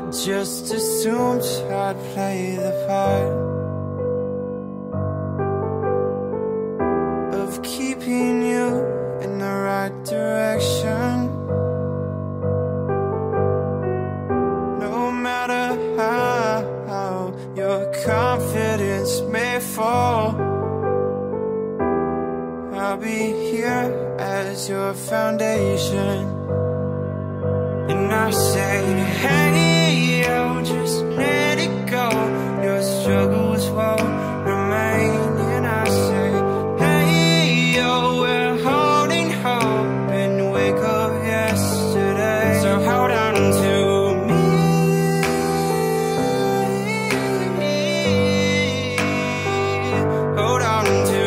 just assumed I'd play the part of keeping you in the right direction. No matter how your confidence may fall, I'll be here as your foundation. And I say, hey, yo, just let it go. Your struggles won't remain. And I say, hey, yo, we're holding hope and wake up yesterday. So hold on to me. Hold on to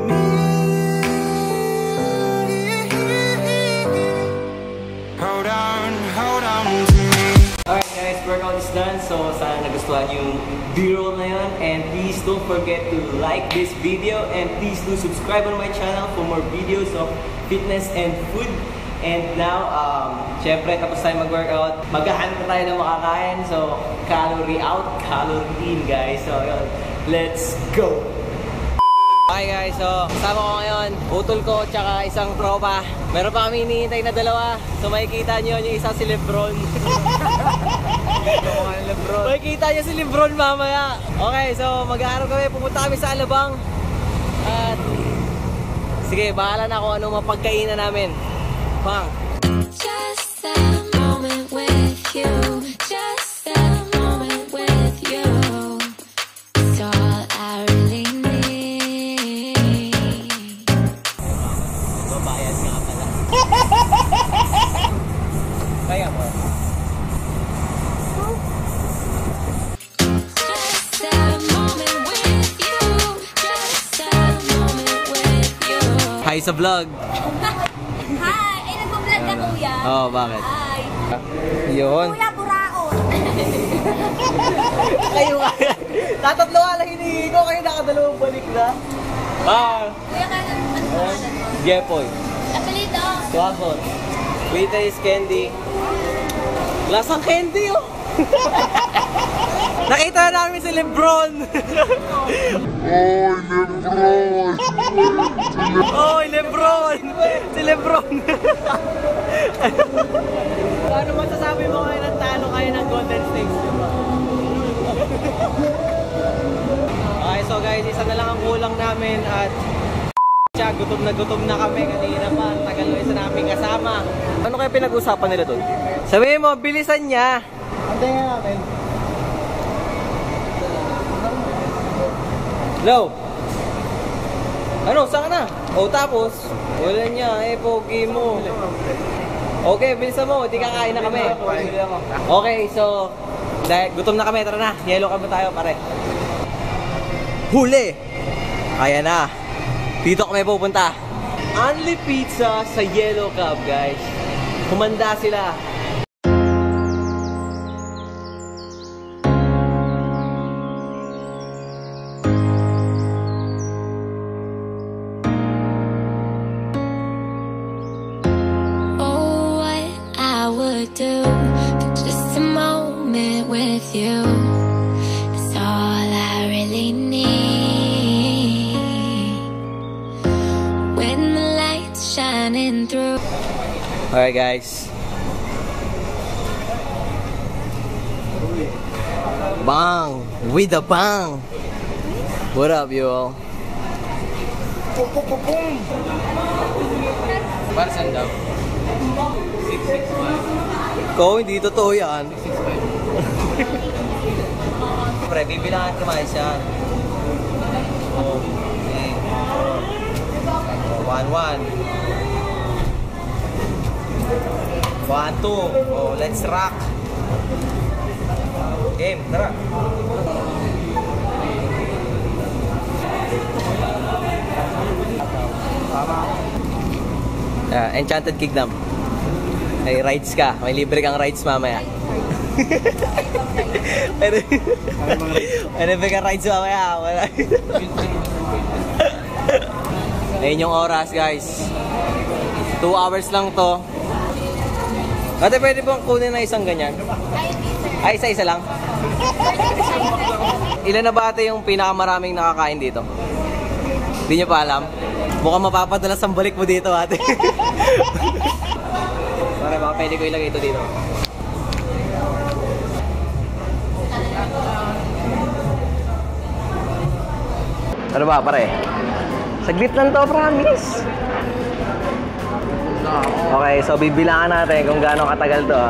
me. Hold on to me. Alright guys, workout is done. So sana nagustuhan yung b-roll na yun. And please don't forget to like this video. And please do subscribe on my channel for more videos of fitness and food. And now, syempre tapos tayo mag-workout. Maghahanap na tayo ng makakain. So, calorie out, calorie in guys. So, yun. Let's go! Okay guys, so kasama ko ngayon, utol ko tsaka isang tropa. Meron pa kami hinihintay na dalawa. So makikita nyo yung isa si Lebron. Makikita nyo si Lebron mamaya. Okay, so mag-aaral kami, pupunta kami sa Alabang. At sige, bahala na kung ano mapagkainan namin. Bang! Just a moment with you. Just a moment with you. It's all I really need. Babayad nga pala. Kaya mo. Just a moment with you. Just a moment with you. Hi sa vlog. Hi! Ay, nag-vlog ka kuya? Oo, bakit? Hi! Yun. Kuya, buraon! Kayo nga. Tatatlo nga lang hinihingi ko. Kayo nakadalawang balik na. Kuya, ano pangalan mo? Jepoy. Apelido? Swakot. Wita is candy. Lasang candy oh. Nakita na namin si Lebron. Oy, Lebron! Si Lebron! Ano masasabi mo kayo ng talo kayo ng Golden State, diba? Okay, so guys, isa na lang ang kulang namin at gutom na kami kanina pa. Tagal na isa namin kasama. Ano kaya pinag-usapan nila doon? Sabihin mo, bilisan niya. Antayin nga namin. Hello? Ano, saan ka na? O tapos, wala niya, pogi mo. Okay, bilisan mo, hindi kakain na kami. Okay, so, dahil gutom na kami, tara na. Yellow Cab tayo, pare. Huli! Kaya na. Dito kami pupunta. Only pizza sa Yellow Cab, guys. Humanda sila. Oh, what I would do for just a moment with you. It's all I really need. When the light's shining through. Alright guys. Bang! With a bang! What up, you all? Para saan daw? 665. Ikaw, hindi totoo yan. 665. Pre, bibilangan kumain siya. Okay. 1-1. 1-2. Oh, let's rock. Game, tara. Enchanted Kingdom. May rides ka. May libre kang rides mamaya. May libre kang rides mamaya. Wala. Ayun yung oras, guys. 2 hours lang to. Ate, pwede bang kunin na isang ganyan? Ay, hindi sir. Ay, isa-isa lang. Ilan na ba ate yung pinakamaraming nakakain dito? Hindi nyo pa alam? Mukhang mapapadalas ang balik mo dito ate. Para baka pwede ko ilagay ito dito. Ano ba pare? Saglit lang to, promise. Okay, so bibilangan natin kung gaano katagal to.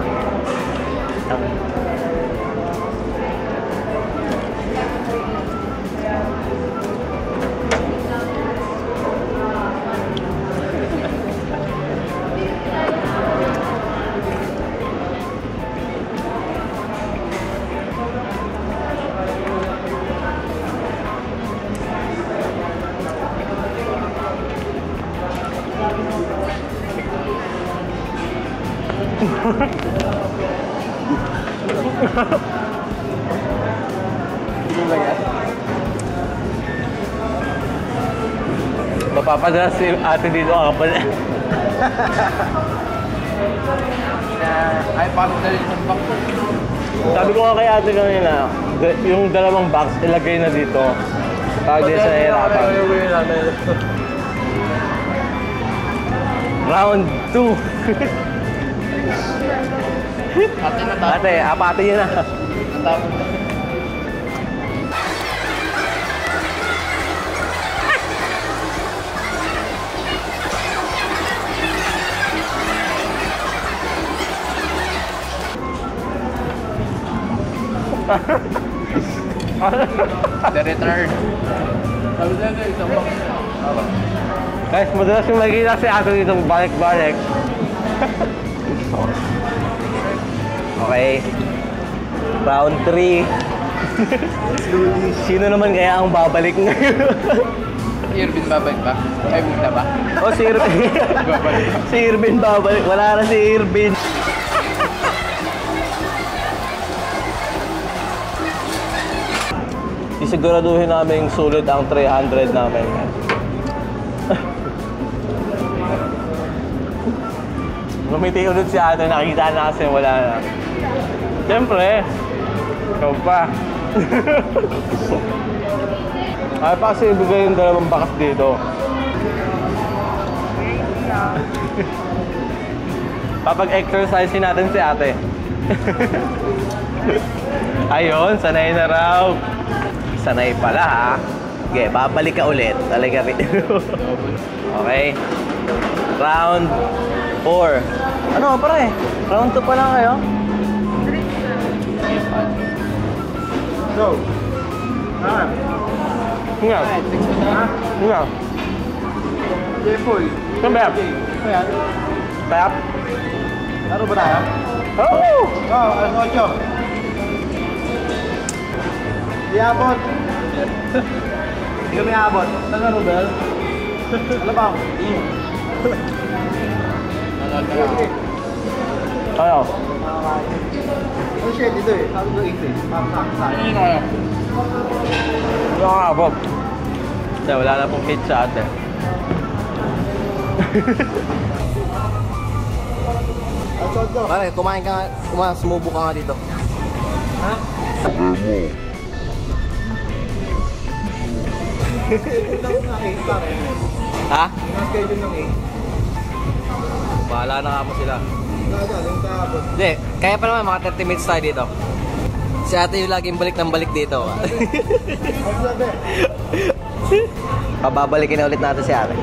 Mapapadalas si ate dito kapal. Ay, parang dali ng box. Sabi ko nga kay ate kanina, yung dalawang box ilagay na dito. Para di sa nahirapan. Round 2. Ate, apate nyo na. The return. Sabi na ito, isang box. Guys, madalas yung makikita si ate dito balik-balik. Okay. Round 3. Sino naman kaya ang babalik ngayon? Si Irvin babalik ba? Ay, muna ba? Oh, si Irvin. Si Irvin babalik. Wala na si Irvin. Isiguraduhin namin sulit ang 300 namin. Ngumiti ulit si ate, nakita na kasi wala na. Siyempre, ikaw pa. Ay pa kasi ibigay yung dalawang bakas dito. Papag-exercisein natin si ate. Ayun, sanay na raw. Sanay pala ha. Okay, babalik ka ulit. Talaga rin. Okay. Round 4. Ano pare? Round 2 pa lang kayo? Go. Nga. Nga. Jeffrey. Come back. Ayan. Tap. Laro ba tayo? Oh! Oo, alas 8. Di abot. Hindi kami abot. Saan na, Robel? Ano ba? Ano? Oh shit, ito eh. Sabi ko 80. Pakasakasakit. Hindi na kaya. Hindi ako abot. Kasi wala na pong pizza ate. Pare, kumain ka nga. Sumubo ka nga dito. Ha? Ha? Schedule ng 8. Bahala na nga mo sila. Galing tayo. Hindi, kaya pa naman mga 30 minutes tayo dito. Si ate yung laging balik ng balik dito. Pababalikin na ulit natin si ate.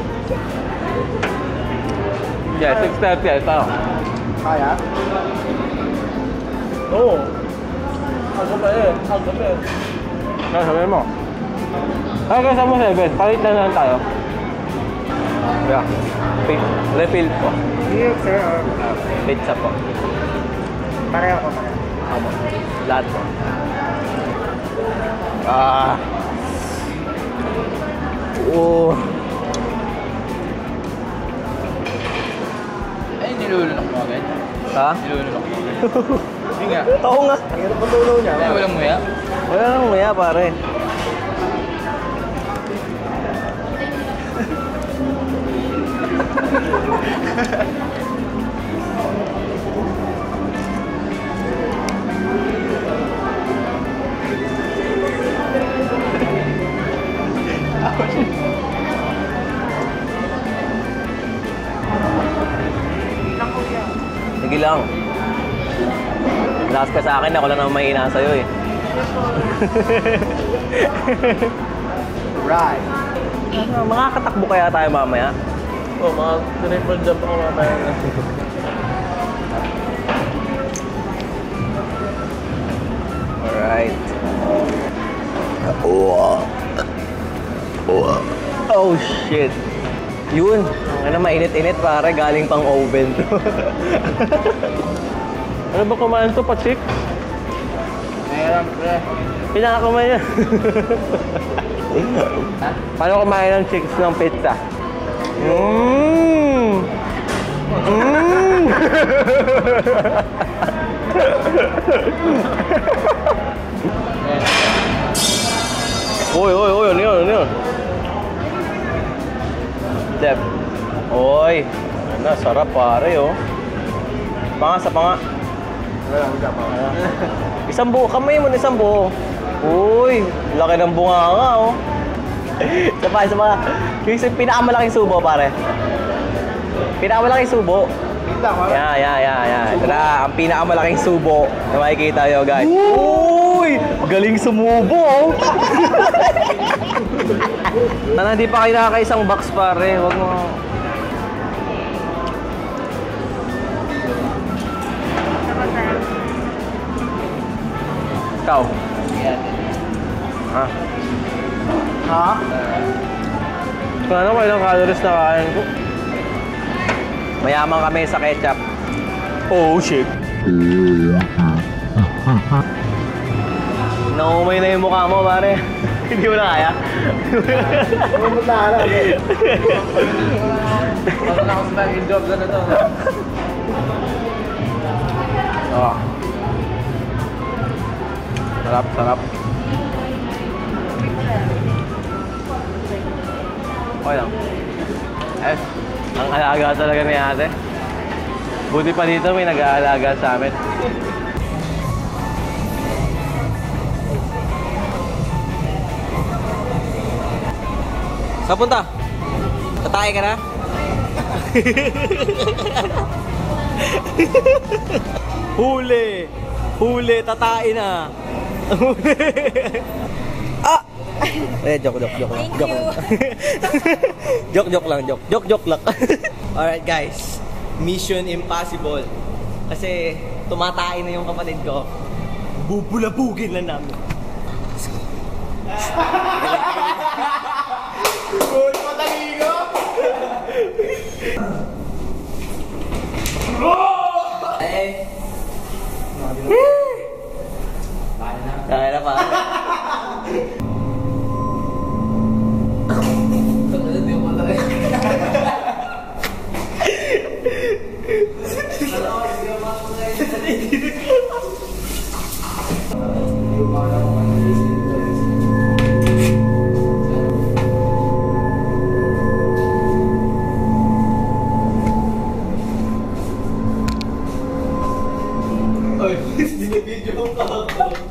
Yeah, 6:30 ito. Kaya? Oo. Ang gabi eh. Ang gabi. Ano sabihin mo? Ay, kasi mo 7. Palit na lang tayo. Yeah. Refill po. Yes, sir. Pizza po. Pareho ko pareho. Opo. Lahat po. Oo. Ay, nilulunok mo agad? Ha? Nilulunok mo agad? Hindi nga. Oo nga. Hirap ang tulo niya. Ay, walang muya? Wala nang maya pare. Easy lang. Lakas ka sa akin, ako lang naman mahina sa'yo eh. Right. Makakatakbo kaya tayo mamaya? Oh, mga triple jump ako mamaya. Alright. Oh shit. Yun. Ang mainit-init pare, galing pang oven to. Ano ba kumain to, Patsik? Meron, pre. Pinakakumain yan. Paano kumain ng chicks ng pizza? Uy, ano yun? Dep. Oy. Ano, sarap pare, oh. Sa panga. Isang buo, kamay mo na isang buo. Uy, laki ng bunga nga, oh. Isa pa. Yung pinakamalaking subo, pare. Pinakamalaking subo. Yeah. Ito na, ang pinakamalaking subo na makikita nyo, guys. Uy! Galing sumubo, oh. Sana hindi pa kayo nakakaisang box, pare. Huwag mo. Ikaw. Ha? Ano ko ilang calories na kain ko? Mayaman kami sa ketchup. Oh shit. Naumay na yung mukha mo, pare. Hindi mo na kaya? Pumunta ka na. Wala na ako sa job na to. Oh. Sarap. Okay lang. Ang alaga talaga ni ate. Buti pa dito may nag-aalaga sa amin. Saan punta? Tatay ka na? Huli, tatain na. Ah! Joke lang. Joke lang. Alright guys, mission impossible. Kasi tumatain na yung kapatid ko. Bubulabugin lang namin. Uy, pataligo! Kaya na pa. Ay, binibidyo mo pa ako.